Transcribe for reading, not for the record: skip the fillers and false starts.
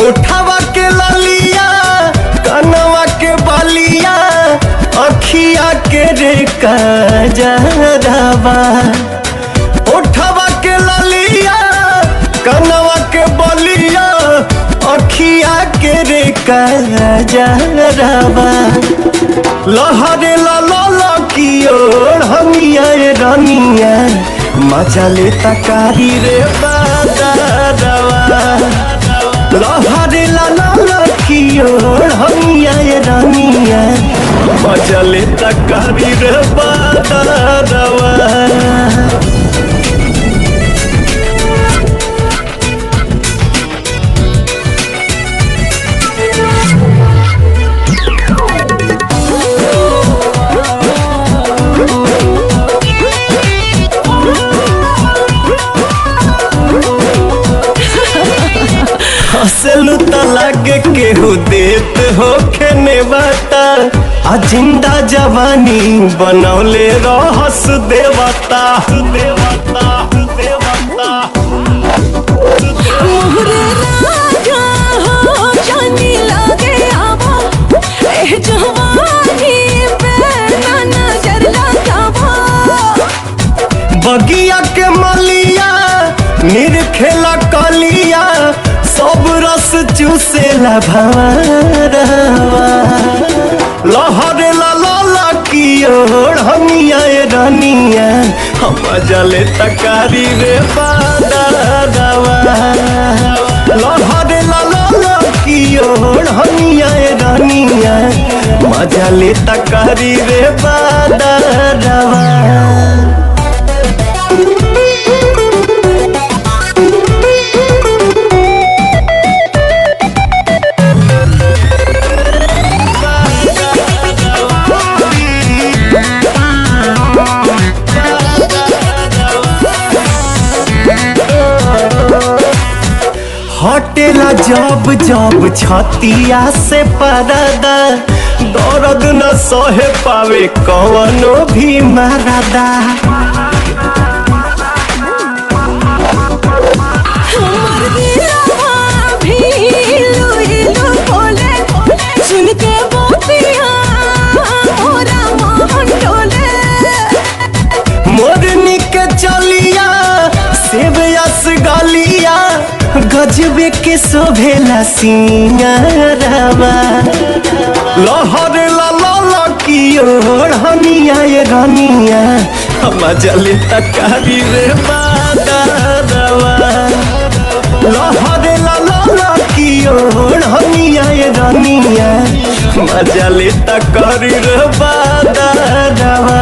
उठावा के ललिया कनवा के बलिया अखिया के रे कजरवा। उठावा के ललिया कनवा के बलिया अखिया के रे कजरवा। लहरे लाला की ओर हमिया रनिया मजा लेता कारी रे बादरवा। लहरे लाला की ओर हमिया रनिया मजा लेता कारी रे बादरवा। हंसलू त लागे केहू देत हो खेने बाता आ जिंदा जवानी बनौले रहस देवता देवता देवता। मोहरे राजा हो जानी लागे आवा एह जवानी पे ना नजर लगावा। बगिया के मलिया निरखेला कलिया सब रस चूसेला भवरवा। लहरे लाला की ओर हमिया रनिया हम जले तकारी रे बादरवा। लहरे लाला की ओर हमिया रनिया मजा ले तकारी रे बादरवा। हटेला जब जब छतिया से परदा दर्द न सहे पावे कवनो भी मरदा। हमर दिलवा भी इलू इलू बोले सुन के बोतिया मोरा मन डोले। मोरनी के चलिया सेब यस गलिया गजबे के शोभेला सिंगारवा। लहरे लाला की ओर हमिया रनिया मजा ले तकारी रे बादरवा। लहरे लाला की ओर हमिया रनिया मजा ले तकारी रे बादरवा।